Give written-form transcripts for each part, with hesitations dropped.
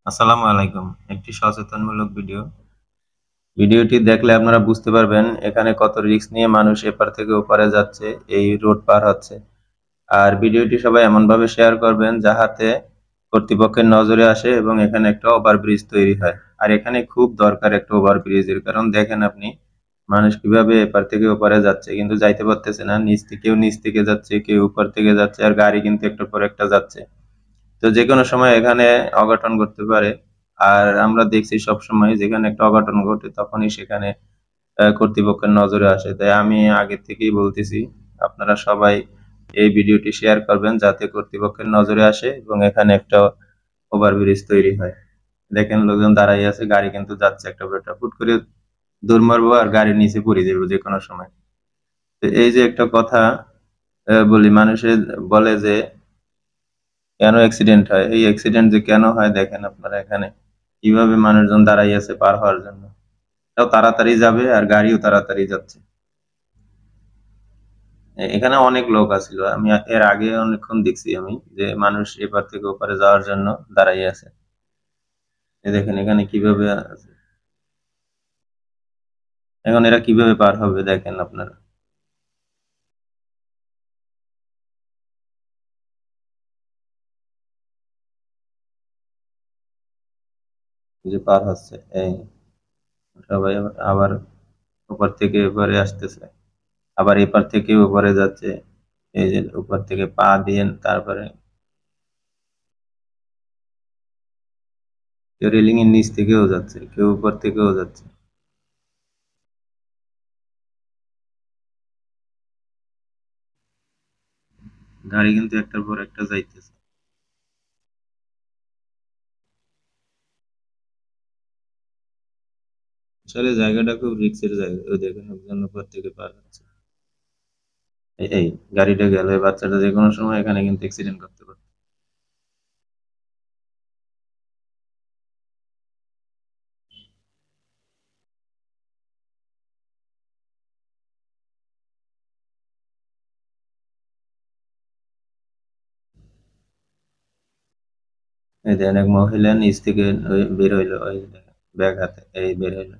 আসসালামু আলাইকুম। একটি সচেতনমূলক ভিডিওটি দেখলে আপনারা বুঝতে পারবেন এখানে কত রিস্ক নিয়ে মানুষ এপার থেকে ওপারে যাচ্ছে, এই রোড পার হচ্ছে। আর ভিডিওটি সবাই এমনভাবে শেয়ার করবেন যাহাতে কর্তৃপক্ষের নজরে আসে এবং এখানে একটা ওভারব্রিজ তৈরি হয়। আর এখানে খুব দরকার একটা ওভারব্রিজের, কারণ দেখেন আপনি মানুষ কিভাবে এপার থেকে ওপারে যাচ্ছে কিন্তু যাইতে পারতেছে না। নিচ থেকে যাচ্ছে, কেউ উপর থেকে যাচ্ছে, আর গাড়ি কিন্তু একটার পর একটা যাচ্ছে। তো যেকোনো সময় এখানে অঘটন ঘটতে পারে। আর আমরা দেখছি সব সময় যেখানে একটা অঘটন ঘটে তখনই সেখানে কর্তৃপক্ষের নজরে আসে। তাই আমি আগে থেকেই বলতেছি, আপনারা সবাই এই ভিডিওটি শেয়ার করবেন যাতে কর্তৃপক্ষের নজরে আসে এবং এখানে একটা ওভারব্রিজ তৈরি হয়। দেখেন লোকজন দাঁড়াই আছে, গাড়ি কিন্তু যাচ্ছে একটা পর একটা, হুট করে দৌড় মারবো আর গাড়ির নিচে পড়ে যাবো যে কোনো সময়। তো এই যে একটা কথা বলি, মানুষের বলে যে কেন অ্যাক্সিডেন্ট হয়, এই অ্যাক্সিডেন্ট যে কেন হয় দেখেন আপনারা এখানে কিভাবে মানুষজন দাঁড়াই আছে পার হওয়ার জন্য। তাও তাড়াতাড়ি যাবে আর গাড়িও তাড়াতাড়ি যাচ্ছে। এখানে অনেক লোক আছিল, আমি এর আগে অনেকক্ষণ দেখছি আমি যে মানুষ এপার থেকে ওপারে যাওয়ার জন্য দাঁড়াই আছে। এই দেখেন এখানে কিভাবে আছে। এখন এরা কিভাবে পার হবে দেখেন আপনারা। এই যে পার হচ্ছে, এই সবাই আবার ওপার থেকে এপারে আসতেছে, আবার এপার থেকে ওপারে যাচ্ছে। এই যে উপর থেকে পা দিয়ে তারপরে কেউ রেলিং এর নিচ থেকেও যাচ্ছে, কেউ উপর থেকেও যাচ্ছে। গাড়ি কিন্তু একটার পর একটা যাইতেছে। আসলে জায়গাটা খুব রিস্কের জায়গা। ওই দেখেন একজন উপর থেকে পার হচ্ছে। এই গাড়িটা গেল, এই বাচ্চাটা যে কোনো সময় এখানে কিন্তু অ্যাক্সিডেন্ট করতে পারে। এই দেখেন এক মহিলা নিচ থেকে ওই বের হইলো, ওই ব্যাগ হাতে এই বের হইলো।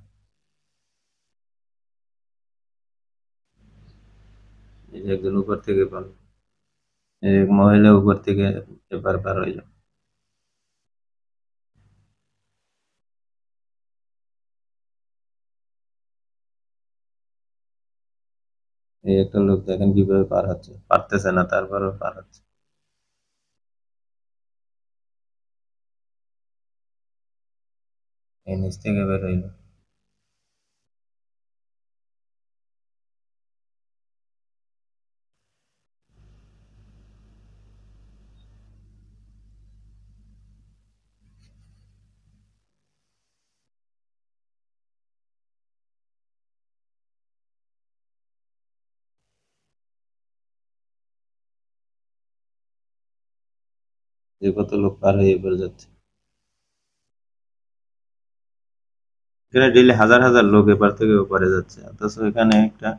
এই যে একজন উপর থেকে পার, এই এক মহিলা উপর থেকে এপার পার হইলো। এই একটা লোক দেখেন কিভাবে পার হচ্ছে, পারতেছে না তারপরেও পার হচ্ছে। এই নিচ থেকে বের হইলো। যে কত লোক পার হয়ে এপার যাচ্ছে। এখানে ডেইলি হাজার হাজার লোক এপার থেকে ওপারে যাচ্ছে, অথচ এখানে একটা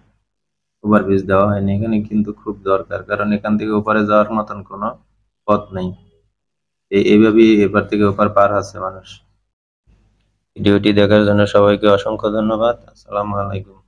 ওভারব্রিজ দেওয়া হয়নি। এখানে কিন্তু খুব দরকার, কারণ এখান থেকে ওপারে যাওয়ার মতন কোনো পথ নেই। এইভাবেই এপার থেকে ওপার পার হচ্ছে মানুষ। ভিডিওটি দেখার জন্য সবাইকে অসংখ্য ধন্যবাদ। আসসালামু আলাইকুম।